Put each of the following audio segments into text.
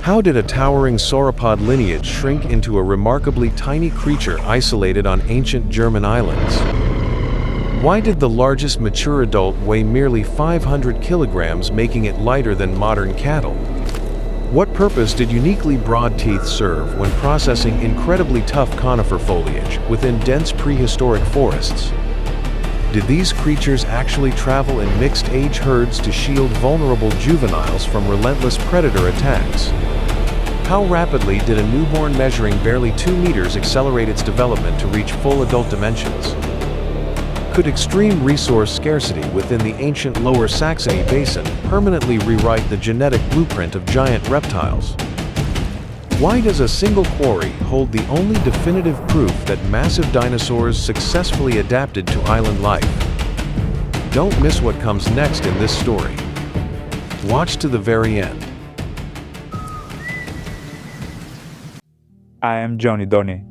How did a towering sauropod lineage shrink into a remarkably tiny creature isolated on ancient German islands? Why did the largest mature adult weigh merely 500 kilograms, making it lighter than modern cattle? What purpose did uniquely broad teeth serve when processing incredibly tough conifer foliage within dense prehistoric forests? Did these creatures actually travel in mixed-age herds to shield vulnerable juveniles from relentless predator attacks? How rapidly did a newborn measuring barely 2 meters accelerate its development to reach full adult dimensions? Could extreme resource scarcity within the ancient Lower Saxony Basin permanently rewrite the genetic blueprint of giant reptiles? Why does a single quarry hold the only definitive proof that massive dinosaurs successfully adapted to island life? Don't miss what comes next in this story. Watch to the very end. I am Jonny Dony,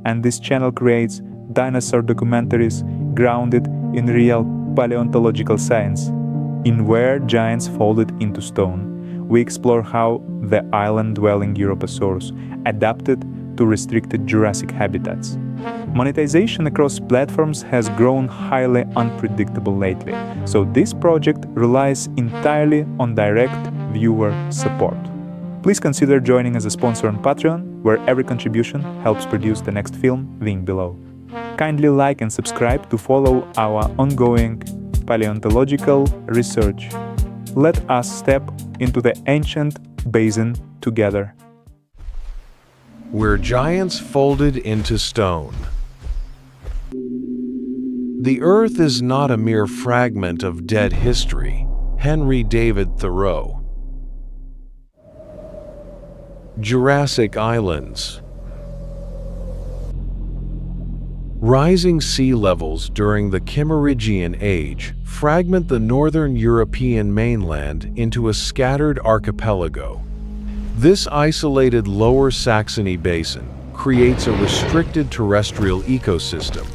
and this channel creates dinosaur documentaries grounded in real paleontological science. In Where Giants Folded into Stone, we explore how the island-dwelling Europasaurus adapted to restricted Jurassic habitats. Monetization across platforms has grown highly unpredictable lately, so this project relies entirely on direct viewer support. Please consider joining as a sponsor on Patreon, where every contribution helps produce the next film, link below. Kindly like and subscribe to follow our ongoing paleontological research. Let us step into the ancient basin together. Where giants folded into stone. The Earth is not a mere fragment of dead history. Henry David Thoreau. Jurassic Islands. Rising sea levels during the Kimmeridgian Age fragment the northern European mainland into a scattered archipelago. This isolated Lower Saxony Basin creates a restricted terrestrial ecosystem.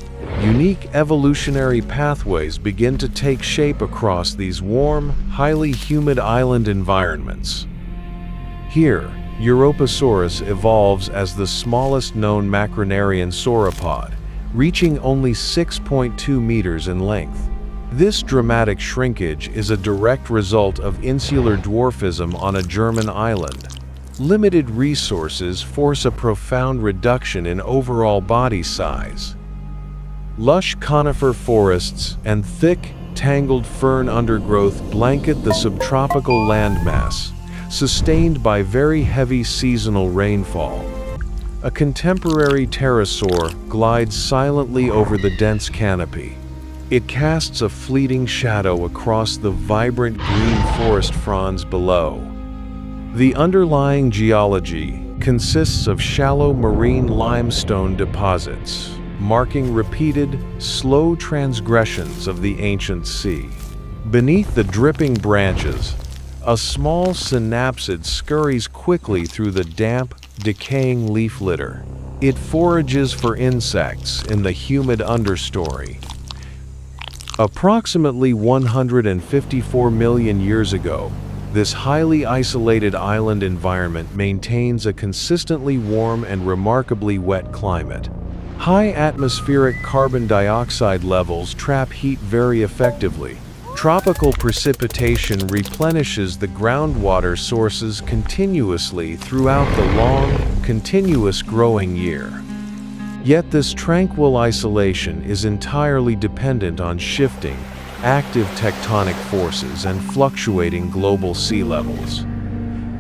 Unique evolutionary pathways begin to take shape across these warm, highly humid island environments. Here, Europasaurus evolves as the smallest known macronarian sauropod, reaching only 6.2 meters in length. This dramatic shrinkage is a direct result of insular dwarfism on a German island. Limited resources force a profound reduction in overall body size. Lush conifer forests and thick, tangled fern undergrowth blanket the subtropical landmass, sustained by very heavy seasonal rainfall. A contemporary pterosaur glides silently over the dense canopy. It casts a fleeting shadow across the vibrant green forest fronds below. The underlying geology consists of shallow marine limestone deposits, marking repeated, slow transgressions of the ancient sea. Beneath the dripping branches, a small synapsid scurries quickly through the damp, decaying leaf litter. It forages for insects in the humid understory. Approximately 154 million years ago, this highly isolated island environment maintains a consistently warm and remarkably wet climate. High atmospheric carbon dioxide levels trap heat very effectively. Tropical precipitation replenishes the groundwater sources continuously throughout the long, continuous growing year. Yet this tranquil isolation is entirely dependent on shifting, active tectonic forces and fluctuating global sea levels.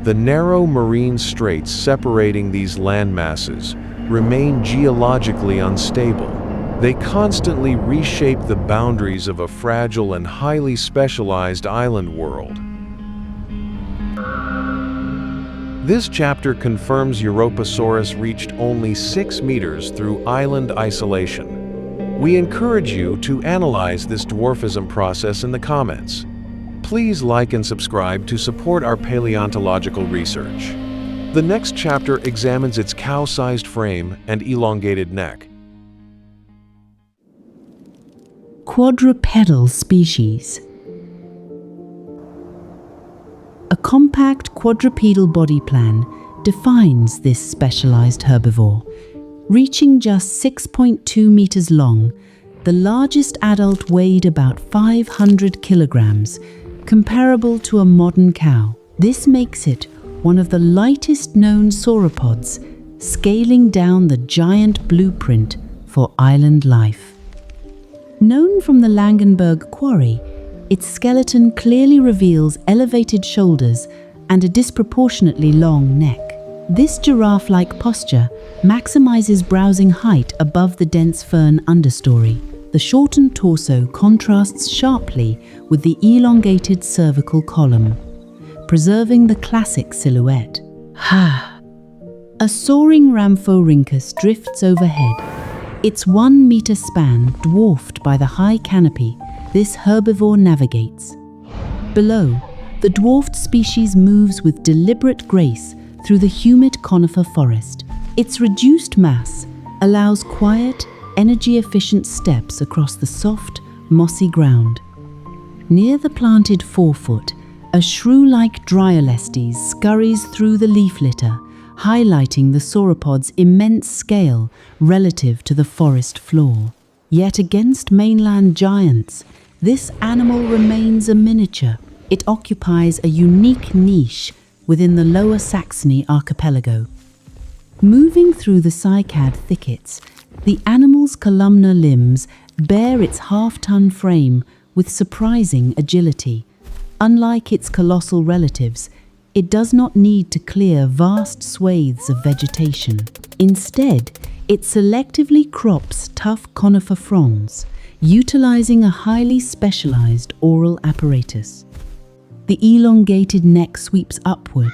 The narrow marine straits separating these landmasses remain geologically unstable. They constantly reshape the boundaries of a fragile and highly specialized island world. This chapter confirms Europasaurus reached only 6 meters through island isolation. We encourage you to analyze this dwarfism process in the comments. Please like and subscribe to support our paleontological research. The next chapter examines its cow-sized frame and elongated neck. Quadrupedal species. A compact quadrupedal body plan defines this specialized herbivore. Reaching just 6.2 meters long, the largest adult weighed about 500 kilograms, comparable to a modern cow. This makes it one of the lightest known sauropods, scaling down the giant blueprint for island life. Known from the Langenberg quarry, its skeleton clearly reveals elevated shoulders and a disproportionately long neck. This giraffe-like posture maximizes browsing height above the dense fern understory. The shortened torso contrasts sharply with the elongated cervical column, preserving the classic silhouette. A soaring Rhamphorhynchus drifts overhead, its 1 meter span dwarfed by the high canopy this herbivore navigates. Below, the dwarfed species moves with deliberate grace through the humid conifer forest. Its reduced mass allows quiet, energy-efficient steps across the soft, mossy ground. Near the planted forefoot, a shrew-like Dryolestes scurries through the leaf litter, highlighting the sauropod's immense scale relative to the forest floor. Yet against mainland giants, this animal remains a miniature. It occupies a unique niche within the Lower Saxony archipelago. Moving through the cycad thickets, the animal's columnar limbs bear its half-ton frame with surprising agility. Unlike its colossal relatives, it does not need to clear vast swathes of vegetation. Instead, it selectively crops tough conifer fronds, utilizing a highly specialized oral apparatus. The elongated neck sweeps upward,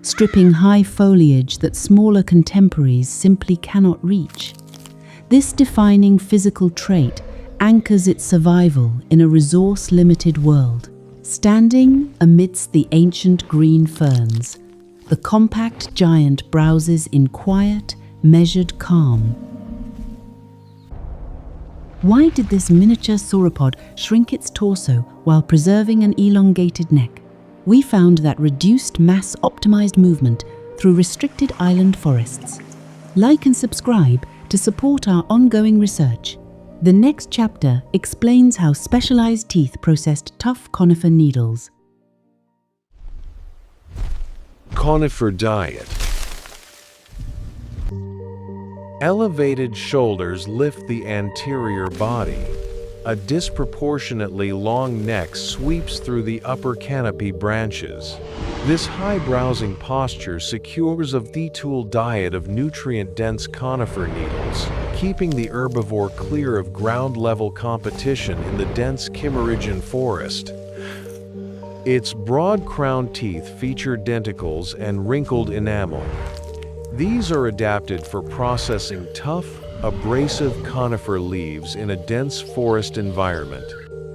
stripping high foliage that smaller contemporaries simply cannot reach. This defining physical trait anchors its survival in a resource-limited world. Standing amidst the ancient green ferns, the compact giant browses in quiet, measured calm. Why did this miniature sauropod shrink its torso while preserving an elongated neck? We found that reduced mass-optimized movement through restricted island forests. Like and subscribe to support our ongoing research. The next chapter explains how specialized teeth processed tough conifer needles. Conifer Diet. Elevated shoulders lift the anterior body. A disproportionately long neck sweeps through the upper canopy branches. This high browsing posture secures a V-tool diet of nutrient-dense conifer needles, keeping the herbivore clear of ground-level competition in the dense Kimmeridgian forest. Its broad crown teeth feature denticles and wrinkled enamel. These are adapted for processing tough, abrasive conifer leaves in a dense forest environment.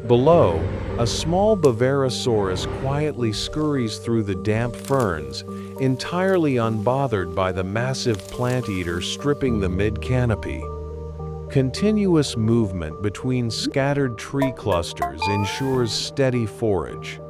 Below, a small Bavarisaurus quietly scurries through the damp ferns, entirely unbothered by the massive plant eater stripping the mid-canopy. Continuous movement between scattered tree clusters ensures steady forage.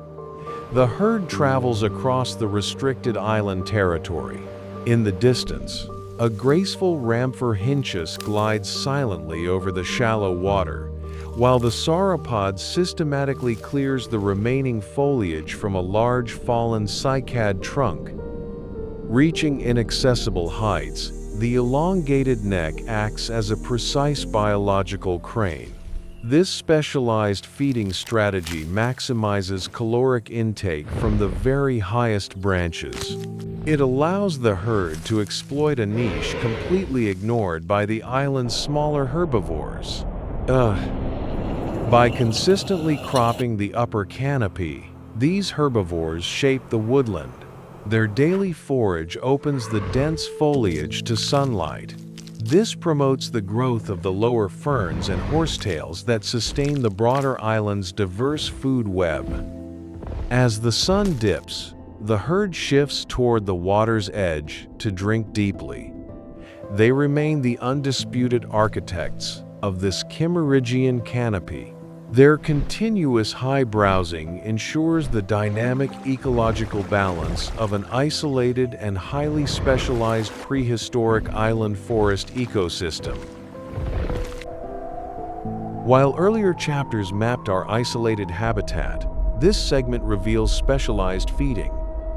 The herd travels across the restricted island territory. In the distance, a graceful Rhamphorhynchus glides silently over the shallow water, while the sauropod systematically clears the remaining foliage from a large fallen cycad trunk. Reaching inaccessible heights, the elongated neck acts as a precise biological crane. This specialized feeding strategy maximizes caloric intake from the very highest branches. It allows the herd to exploit a niche completely ignored by the island's smaller herbivores. By consistently cropping the upper canopy, these herbivores shape the woodland. Their daily forage opens the dense foliage to sunlight. This promotes the growth of the lower ferns and horsetails that sustain the broader island's diverse food web. As the sun dips, the herd shifts toward the water's edge to drink deeply. They remain the undisputed architects of this Kimmeridgian canopy. Their continuous high browsing ensures the dynamic ecological balance of an isolated and highly specialized prehistoric island forest ecosystem. While earlier chapters mapped our isolated habitat, this segment reveals specialized feeding.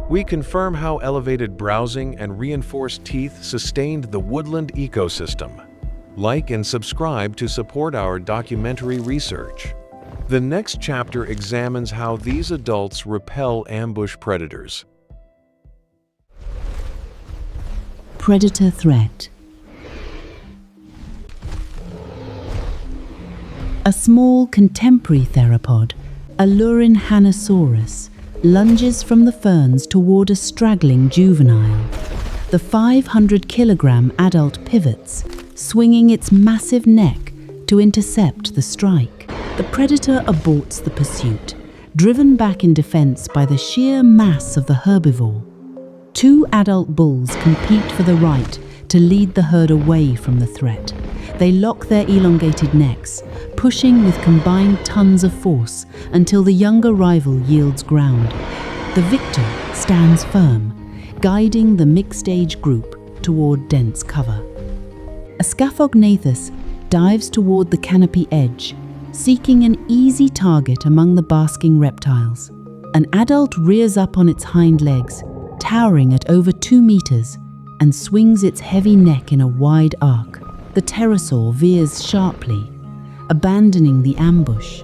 We confirm how elevated browsing and reinforced teeth sustained the woodland ecosystem. Like and subscribe to support our documentary research. The next chapter examines how these adults repel ambush predators. Predator threat. A small contemporary theropod, Hanosaurus, lunges from the ferns toward a straggling juvenile. The 500-kilogram adult pivots, swinging its massive neck to intercept the strike. The predator aborts the pursuit, driven back in defense by the sheer mass of the herbivore. Two adult bulls compete for the right to lead the herd away from the threat. They lock their elongated necks, pushing with combined tons of force until the younger rival yields ground. The victor stands firm, guiding the mixed-age group toward dense cover. A Scaphognathus dives toward the canopy edge, seeking an easy target among the basking reptiles. An adult rears up on its hind legs, towering at over 2 meters, and swings its heavy neck in a wide arc. The pterosaur veers sharply, abandoning the ambush.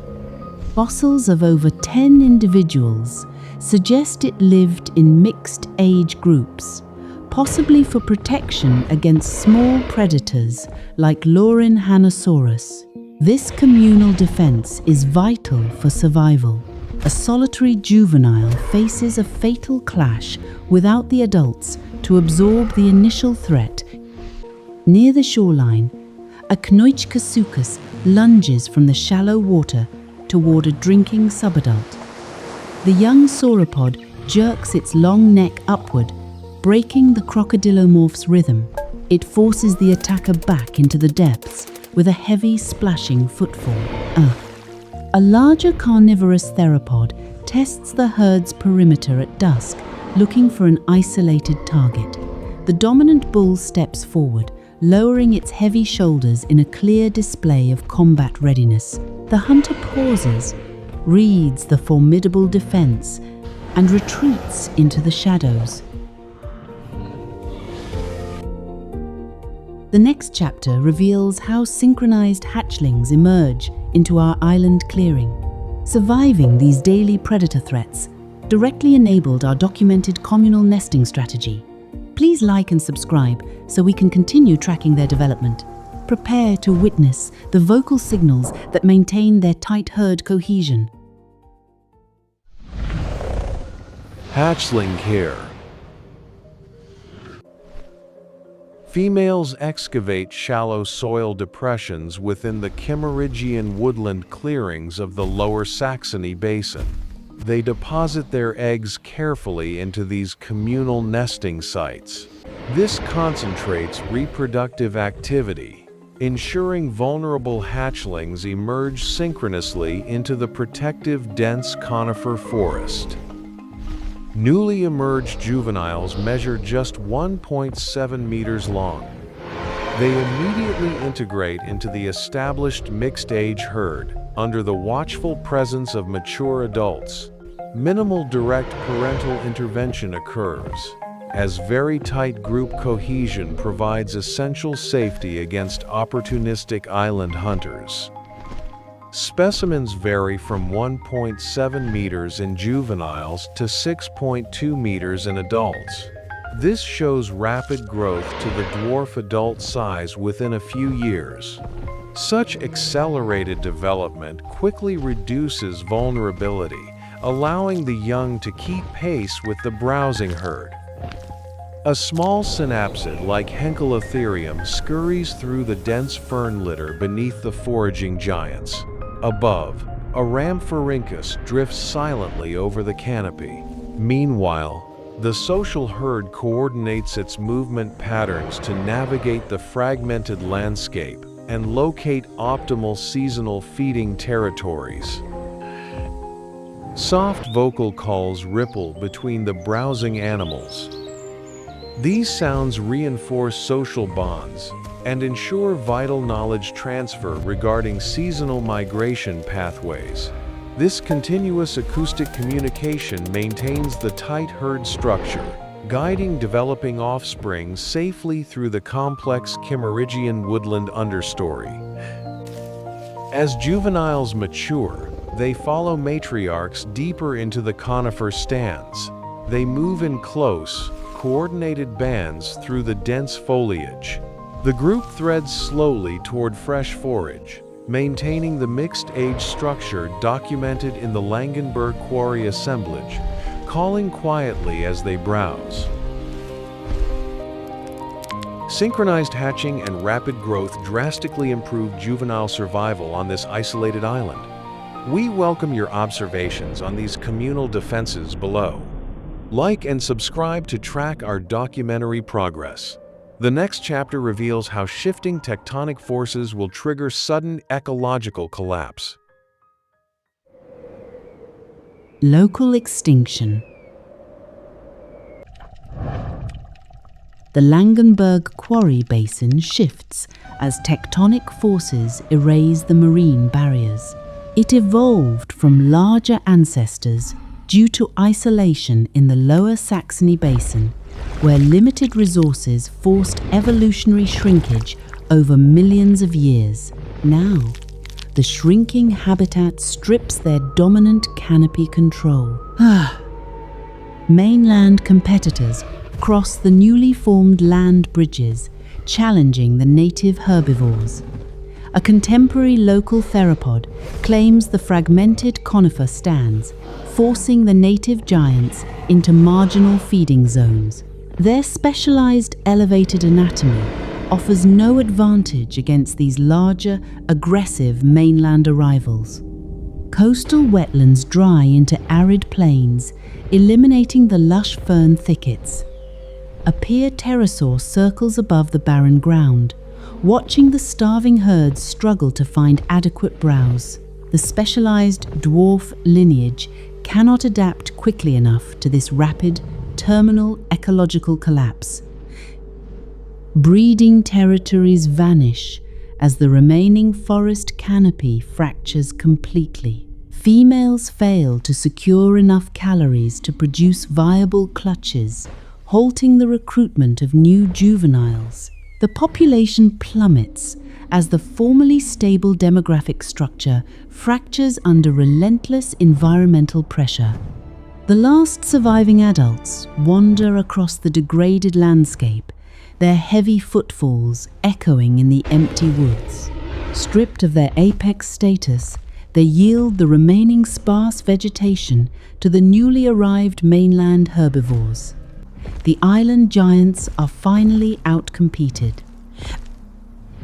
Fossils of over 10 individuals suggest it lived in mixed age groups, possibly for protection against small predators like Hanosaurus. This communal defense is vital for survival. A solitary juvenile faces a fatal clash without the adults to absorb the initial threat. Near the shoreline, a Knoichkasuchus lunges from the shallow water toward a drinking subadult. The young sauropod jerks its long neck upward, breaking the crocodilomorph's rhythm. It forces the attacker back into the depths with a heavy splashing footfall. A larger carnivorous theropod tests the herd's perimeter at dusk, looking for an isolated target. The dominant bull steps forward, lowering its heavy shoulders in a clear display of combat readiness. The hunter pauses, reads the formidable defense, and retreats into the shadows. The next chapter reveals how synchronized hatchlings emerge into our island clearing. Surviving these daily predator threats directly enabled our documented communal nesting strategy. Please like and subscribe so we can continue tracking their development. Prepare to witness the vocal signals that maintain their tight herd cohesion. Hatchling Care. Females excavate shallow soil depressions within the Kimmeridgian woodland clearings of the Lower Saxony Basin. They deposit their eggs carefully into these communal nesting sites. This concentrates reproductive activity, ensuring vulnerable hatchlings emerge synchronously into the protective dense conifer forest. Newly emerged juveniles measure just 1.7 meters long. They immediately integrate into the established mixed-age herd under the watchful presence of mature adults. Minimal direct parental intervention occurs, as very tight group cohesion provides essential safety against opportunistic island hunters. Specimens vary from 1.7 meters in juveniles to 6.2 meters in adults. This shows rapid growth to the dwarf adult size within a few years. Such accelerated development quickly reduces vulnerability, allowing the young to keep pace with the browsing herd. A small synapsid like Henkelotherium scurries through the dense fern litter beneath the foraging giants. Above, a Rhamphorhynchus drifts silently over the canopy. Meanwhile, the social herd coordinates its movement patterns to navigate the fragmented landscape, and locate optimal seasonal feeding territories. Soft vocal calls ripple between the browsing animals. These sounds reinforce social bonds and ensure vital knowledge transfer regarding seasonal migration pathways. This continuous acoustic communication maintains the tight herd structure, guiding developing offspring safely through the complex Kimmeridgian woodland understory. As juveniles mature, they follow matriarchs deeper into the conifer stands. They move in close, coordinated bands through the dense foliage. The group threads slowly toward fresh forage, maintaining the mixed-age structure documented in the Langenberg quarry assemblage, calling quietly as they browse. Synchronized hatching and rapid growth drastically improve juvenile survival on this isolated island. We welcome your observations on these communal defenses below. Like and subscribe to track our documentary progress. The next chapter reveals how shifting tectonic forces will trigger sudden ecological collapse. Local extinction. The Langenberg quarry basin shifts as tectonic forces erase the marine barriers. It evolved from larger ancestors due to isolation in the Lower Saxony Basin, where limited resources forced evolutionary shrinkage over millions of years. Now, the shrinking habitat strips their dominant canopy control. Mainland competitors cross the newly formed land bridges, challenging the native herbivores. A contemporary local theropod claims the fragmented conifer stands, forcing the native giants into marginal feeding zones. Their specialized elevated anatomy offers no advantage against these larger, aggressive mainland arrivals. Coastal wetlands dry into arid plains, eliminating the lush fern thickets. A pier pterosaur circles above the barren ground, watching the starving herds struggle to find adequate browse. The specialized dwarf lineage cannot adapt quickly enough to this rapid, terminal ecological collapse. Breeding territories vanish as the remaining forest canopy fractures completely. Females fail to secure enough calories to produce viable clutches, halting the recruitment of new juveniles. The population plummets as the formerly stable demographic structure fractures under relentless environmental pressure. The last surviving adults wander across the degraded landscape, their heavy footfalls echoing in the empty woods. Stripped of their apex status, they yield the remaining sparse vegetation to the newly arrived mainland herbivores. The island giants are finally outcompeted.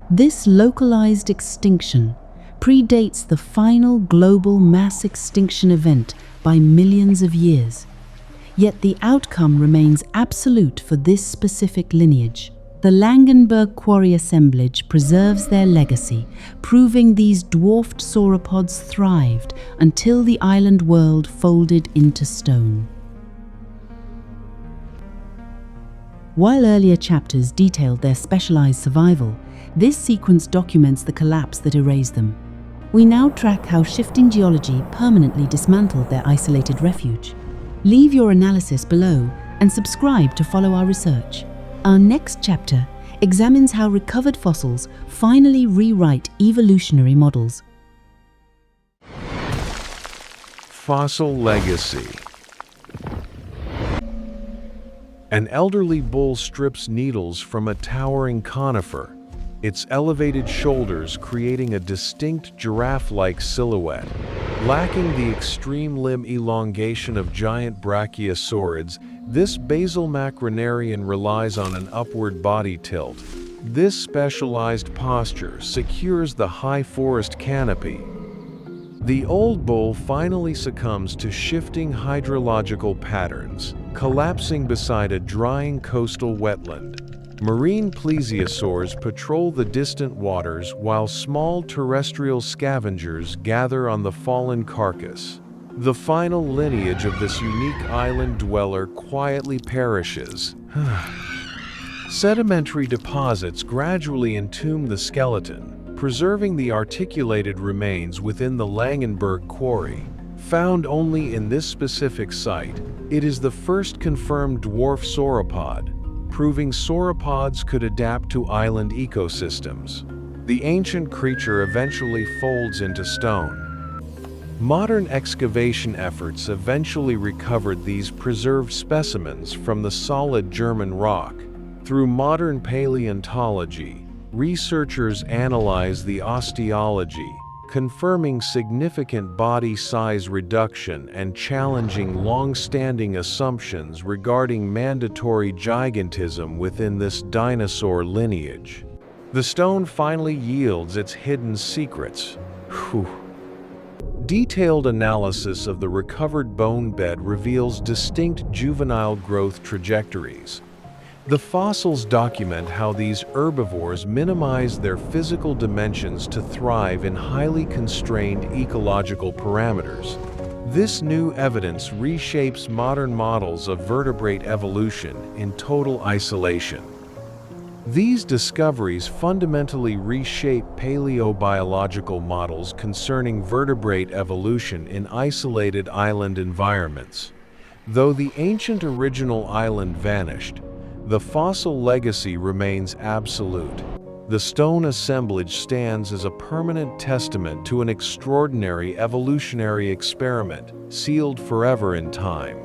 This localized extinction predates the final global mass extinction event by millions of years. Yet the outcome remains absolute for this specific lineage. The Langenberg quarry assemblage preserves their legacy, proving these dwarfed sauropods thrived until the island world folded into stone. While earlier chapters detailed their specialized survival, this sequence documents the collapse that erased them. We now track how shifting geology permanently dismantled their isolated refuge. Leave your analysis below and subscribe to follow our research. Our next chapter examines how recovered fossils finally rewrite evolutionary models. Fossil legacy. An elderly bull strips needles from a towering conifer, its elevated shoulders creating a distinct giraffe-like silhouette. Lacking the extreme limb elongation of giant brachiosaurids, this basal macronarian relies on an upward body tilt. This specialized posture secures the high forest canopy. The old bull finally succumbs to shifting hydrological patterns, collapsing beside a drying coastal wetland. Marine plesiosaurs patrol the distant waters while small terrestrial scavengers gather on the fallen carcass. The final lineage of this unique island dweller quietly perishes. Sedimentary deposits gradually entomb the skeleton, preserving the articulated remains within the Langenberg quarry. Found only in this specific site, it is the first confirmed dwarf sauropod, proving sauropods could adapt to island ecosystems. The ancient creature eventually folds into stone. Modern excavation efforts eventually recovered these preserved specimens from the solid German rock. Through modern paleontology, researchers analyze the osteology, confirming significant body size reduction and challenging long-standing assumptions regarding mandatory gigantism within this dinosaur lineage. The stone finally yields its hidden secrets. Detailed analysis of the recovered bone bed reveals distinct juvenile growth trajectories. The fossils document how these herbivores minimize their physical dimensions to thrive in highly constrained ecological parameters. This new evidence reshapes modern models of vertebrate evolution in total isolation. These discoveries fundamentally reshape paleobiological models concerning vertebrate evolution in isolated island environments. Though the ancient original island vanished, the fossil legacy remains absolute. The stone assemblage stands as a permanent testament to an extraordinary evolutionary experiment, sealed forever in time.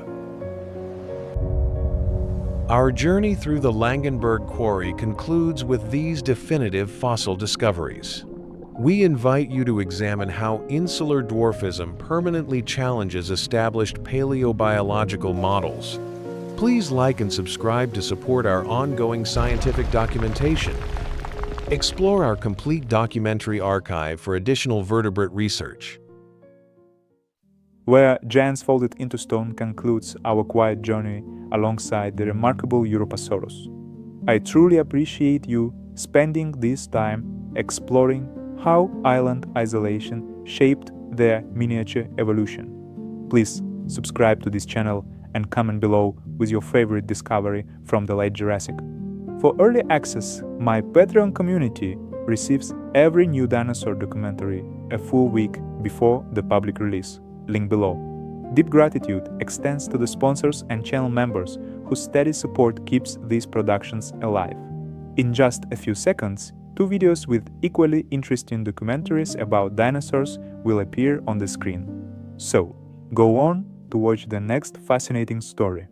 Our journey through the Langenberg quarry concludes with these definitive fossil discoveries. We invite you to examine how insular dwarfism permanently challenges established paleobiological models. Please like and subscribe to support our ongoing scientific documentation. Explore our complete documentary archive for additional vertebrate research. Where Giants Folded into Stone concludes our quiet journey alongside the remarkable Europasaurus. I truly appreciate you spending this time exploring how island isolation shaped their miniature evolution. Please subscribe to this channel and comment below with your favorite discovery from the Late Jurassic. For early access, my Patreon community receives every new dinosaur documentary a full week before the public release. Link below. Deep gratitude extends to the sponsors and channel members whose steady support keeps these productions alive. In just a few seconds, 2 videos with equally interesting documentaries about dinosaurs will appear on the screen. So, go on to watch the next fascinating story.